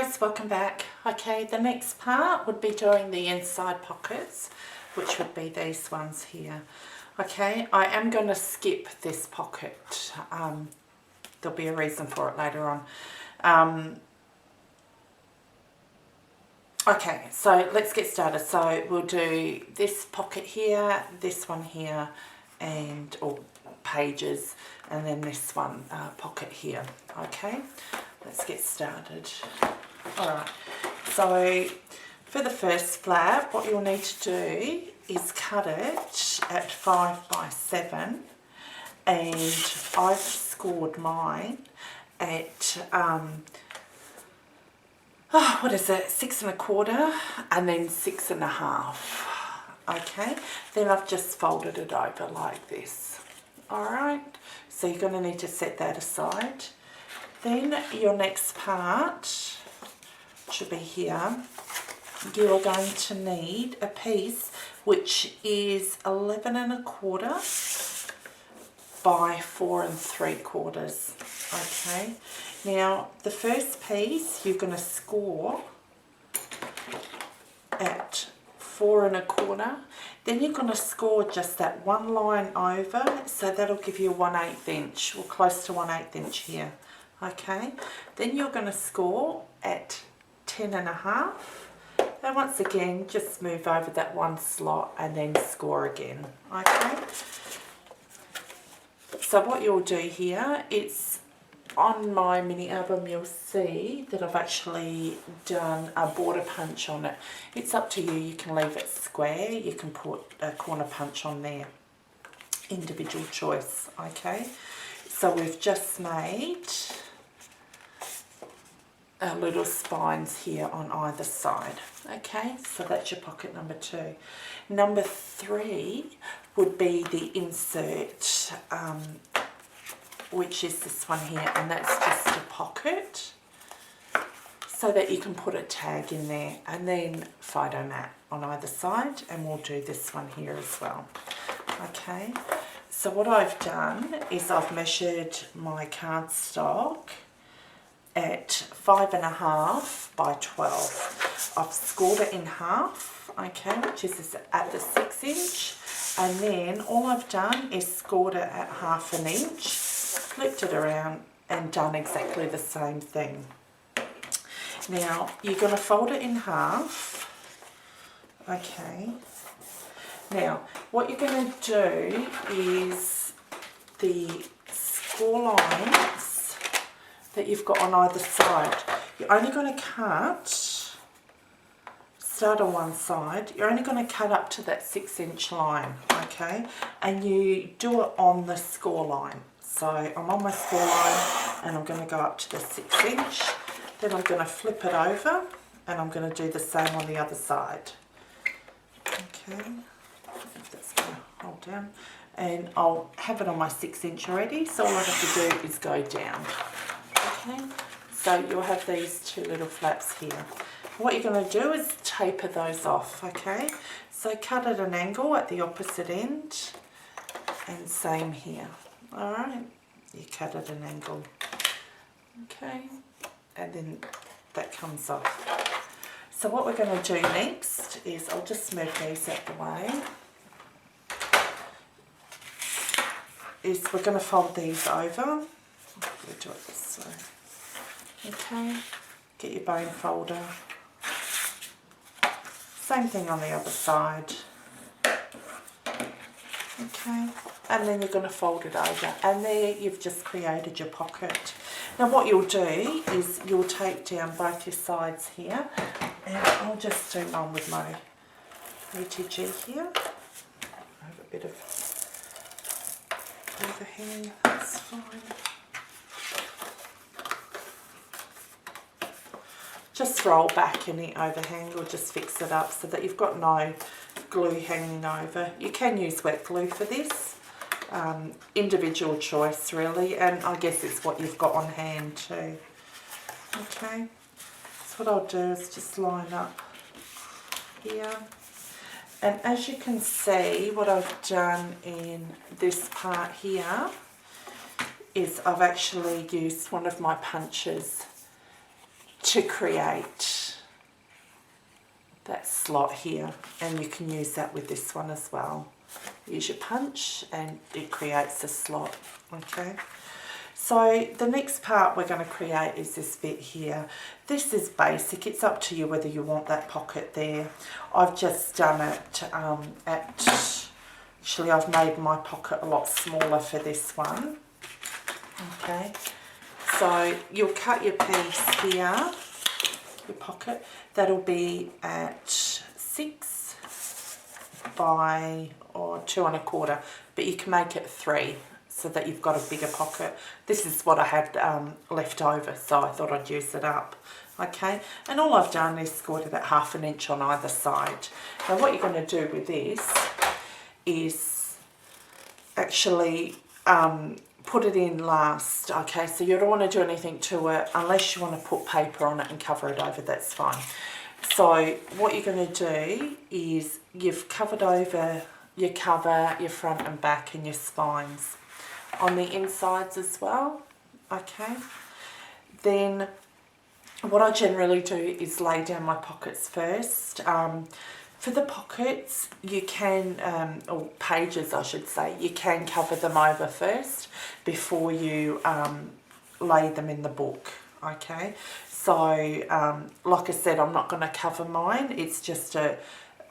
guys, welcome back. Okay, the next part would be doing the inside pockets, which would be these ones here. Okay, I am going to skip this pocket. There'll be a reason for it later on. Okay, so let's get started. So we'll do this pocket here, this one here, and or pages, and then this one pocket here. Okay, let's get started. Alright, so for the first flap, what you'll need to do is cut it at 5 by 7, and I've scored mine at what is it, 6 1/4 and then 6 1/2. Okay, then I've just folded it over like this. Alright, so you're going to need to set that aside. Then your next part should be here. You are going to need a piece which is 11 1/4 by 4 3/4. Okay, now the first piece you're going to score at 4 1/4. Then you're going to score just that one line over, so that'll give you a 1/8 inch, or close to 1/8 inch here. Okay, then you're going to score at 10 1/2, and once again just move over that one slot and then score again. Okay, so what you'll do here, it's on my mini album, you'll see that I've actually done a border punch on it. It's up to you, you can leave it square, you can put a corner punch on there, individual choice. Okay, so we've just made our little spines here on either side. Okay, so that's your pocket number 2. Number 3 would be the insert, which is this one here, and that's just a pocket so that you can put a tag in there, and then photo mat on either side, and we'll do this one here as well. Okay, so what I've done is I've measured my cardstock at 5 1/2 by 12. I've scored it in half, okay, which is at the 6 inch, and then all I've done is scored it at 1/2 inch, flipped it around and done exactly the same thing. Now you're going to fold it in half. Okay, now what you're going to do is the score lines that you've got on either side, you're only going to cut, start on one side, you're only going to cut up to that 6 inch line. Okay, and you do it on the score line. So I'm on my score line and I'm going to go up to the 6 inch, then I'm going to flip it over and I'm going to do the same on the other side. Okay, if that's going to hold down, and I'll have it on my 6 inch already, so all I have to do is go down. Okay, so you'll have these two little flaps here. What you're going to do is taper those off. Okay, so cut at an angle at the opposite end, and same here. Alright, you cut at an angle. Okay, and then that comes off. So what we're going to do next is, I'll just move these out the way, is we're going to fold these over. We'll do it this way. Okay, get your bone folder. Same thing on the other side. Okay, and then you're going to fold it over, and there you've just created your pocket. Now what you'll do is you'll tape down both your sides here, and I'll just do one with my ATG here. I have a bit of overhang, that's fine. Just roll back any overhang or just fix it up so that you've got no glue hanging over. You can use wet glue for this, individual choice really, and I guess it's what you've got on hand too. Okay, so what I'll do is just line up here, and as you can see, what I've done in this part here is I've actually used one of my punches to create that slot here, and you can use that with this one as well. Use your punch and it creates a slot. Okay, so the next part we're going to create is this bit here. This is basic. It's up to you whether you want that pocket there. I've just done it actually I've made my pocket a lot smaller for this one. Okay, so you'll cut your piece here, your pocket, that'll be at 6 by 2 1/4, but you can make it 3 so that you've got a bigger pocket. This is what I had left over, so I thought I'd use it up. Okay, and all I've done is scored it at 1/2 inch on either side. Now what you're going to do with this is actually put it in last. Okay, so you don't want to do anything to it unless you want to put paper on it and cover it over, that's fine. So what you're going to do is you've covered over your cover, your front and back and your spines on the insides as well. Okay, then what I generally do is lay down my pockets first. For the pockets, you can, or pages I should say, you can cover them over first before you lay them in the book, okay? So, like I said, I'm not going to cover mine, it's just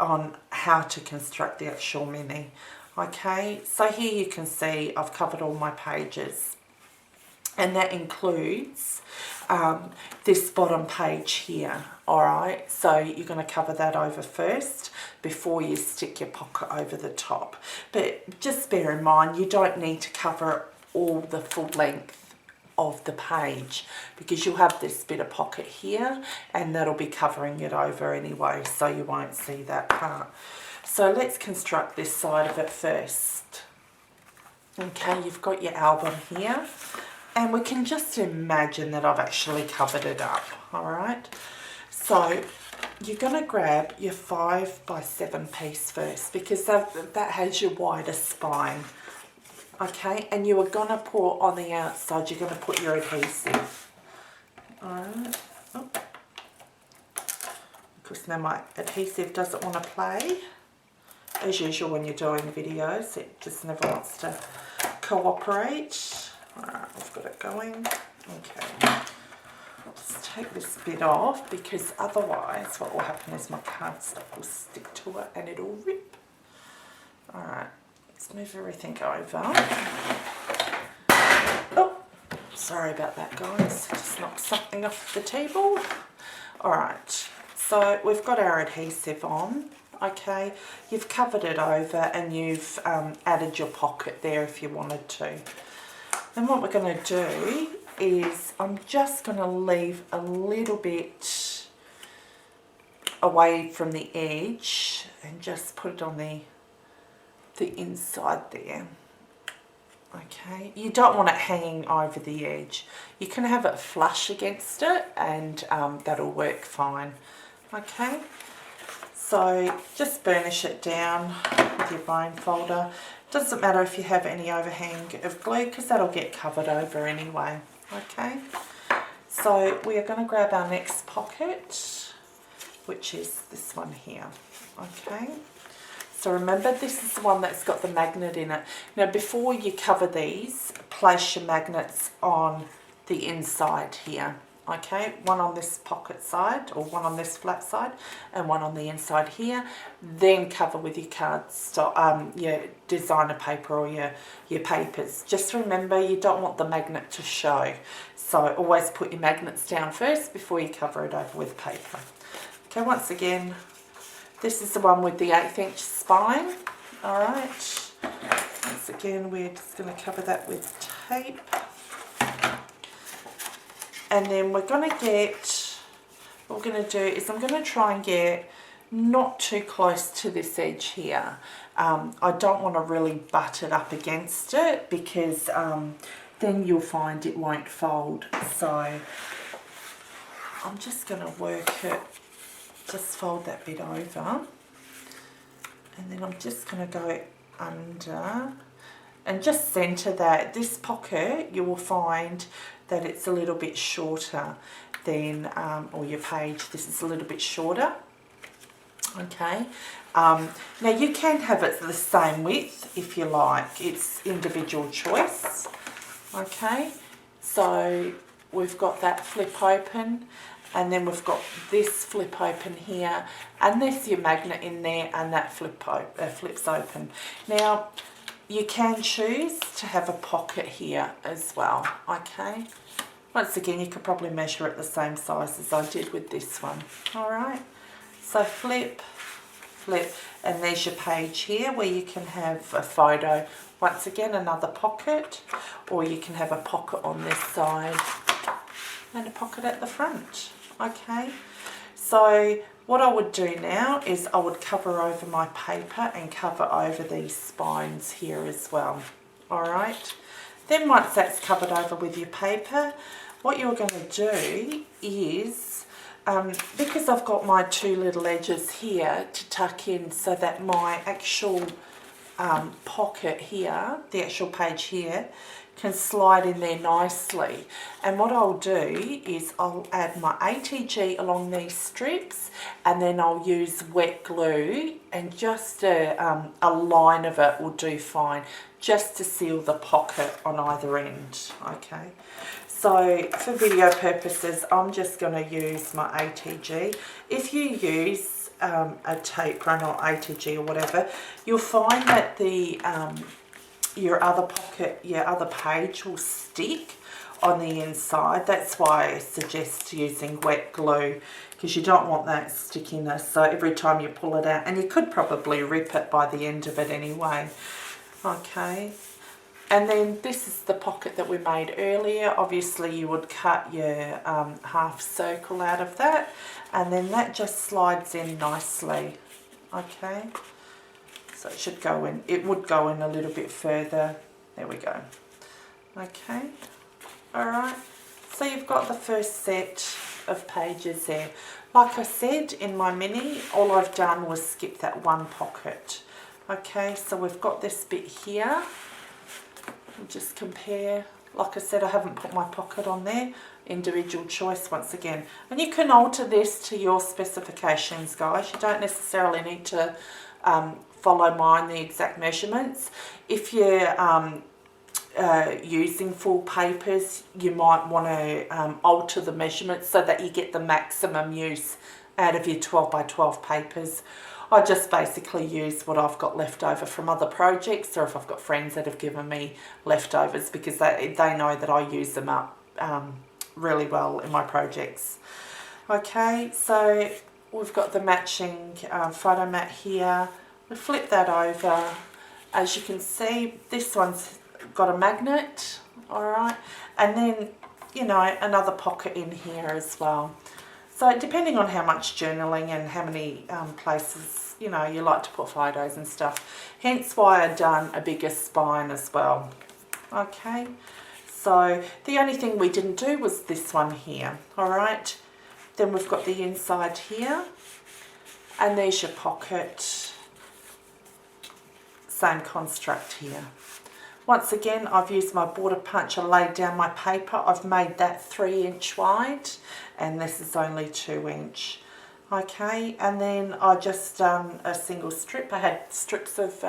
on how to construct the actual mini, okay? So here you can see I've covered all my pages, and that includes this bottom page here. Alright, so you're going to cover that over first before you stick your pocket over the top. But just bear in mind, you don't need to cover all the full length of the page, because you'll have this bit of pocket here and that'll be covering it over anyway, so you won't see that part. So let's construct this side of it first. Okay, you've got your album here, and we can just imagine that I've actually covered it up. Alright, so you're going to grab your 5 by 7 piece first, because that has your wider spine. Okay, and you are going to put on the outside, you're going to put your adhesive. Alright, oh. Because now my adhesive doesn't want to play. As usual when you're doing videos, it just never wants to cooperate. Alright, we've got it going. Okay. Let's take this bit off, because otherwise what will happen is my cardstock will stick to it and it'll rip. Alright, let's move everything over. Oh, sorry about that guys, just knocked something off the table. Alright, so we've got our adhesive on. Okay, you've covered it over and you've added your pocket there if you wanted to. Then what we're going to do is I'm just going to leave a little bit away from the edge and just put it on the inside there. Okay, you don't want it hanging over the edge. You can have it flush against it and that'll work fine. Okay, so just burnish it down with your bone folder. Doesn't matter if you have any overhang of glue, because that'll get covered over anyway. Okay, so we are going to grab our next pocket, which is this one here. Okay, so remember, this is the one that's got the magnet in it. Now before you cover these, place your magnets on the inside here. Okay, one on this pocket side, or one on this flat side, and one on the inside here. Then cover with your cardstock, your designer paper or your papers. Just remember, you don't want the magnet to show. So always put your magnets down first before you cover it over with paper. Okay, once again, this is the one with the 1/8 inch spine. Alright, once again, we're just going to cover that with tape. And then we're going to get, what we're going to do is I'm going to try and get not too close to this edge here. I don't want to really butt it up against it, because then you'll find it won't fold. So I'm just going to work it, just fold that bit over. And then I'm just going to go under and just centre that. This pocket, you will find that it's a little bit shorter then, or your page, this is a little bit shorter. Okay, now you can have it the same width if you like, it's individual choice. Okay, so we've got that flip open, and then we've got this flip open here, and there's your magnet in there, and that flips open. Now you can choose to have a pocket here as well. Okay, once again you could probably measure it the same size as I did with this one. All right, so flip, flip, and there's your page here where you can have a photo. Once again, another pocket, or you can have a pocket on this side and a pocket at the front. Okay, so what I would do now is I would cover over my paper and cover over these spines here as well. All right, then once that's covered over with your paper, what you're going to do is, because I've got my two little edges here to tuck in so that my actual pocket here, the actual page here, can slide in there nicely. And what I'll do is I'll add my ATG along these strips, and then I'll use wet glue, and just a line of it will do fine, just to seal the pocket on either end. Okay, so for video purposes I'm just going to use my ATG. If you use a tape run or ATG or whatever, you'll find that the your other pocket, your other page will stick on the inside. That's why I suggest using wet glue, because you don't want that stickiness. So every time you pull it out, and you could probably rip it by the end of it anyway. Okay, and then this is the pocket that we made earlier. Obviously you would cut your half circle out of that, and then that just slides in nicely. Okay, so it should go in, it would go in a little bit further. There we go. Okay, alright, so you've got the first set of pages there. Like I said, in my mini, all I've done was skip that one pocket. Okay, so we've got this bit here. We'll just compare. Like I said, I haven't put my pocket on there. Individual choice once again. And you can alter this to your specifications, guys. You don't necessarily need to follow mine, the exact measurements. If you're using full papers, you might want to alter the measurements so that you get the maximum use out of your 12 by 12 papers. I just basically use what I've got left over from other projects, or if I've got friends that have given me leftovers, because they know that I use them up really well in my projects. Okay, so we've got the matching photo mat here. We flip that over. As you can see, this one's got a magnet, alright, and then, you know, another pocket in here as well. So depending on how much journaling and how many places, you know, you like to put photos and stuff, hence why I've done a bigger spine as well. Okay, so the only thing we didn't do was this one here, alright. Then we've got the inside here, and there's your pocket. Same construct here. Once again, I've used my border punch. I laid down my paper. I've made that 3 inch wide, and this is only 2 inch. Okay, and then I just done a single strip. I had strips of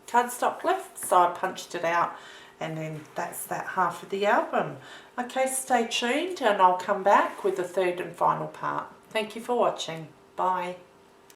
cardstock left, so I punched it out, and then that's that half of the album. Okay, stay tuned, and I'll come back with the third and final part. Thank you for watching. Bye.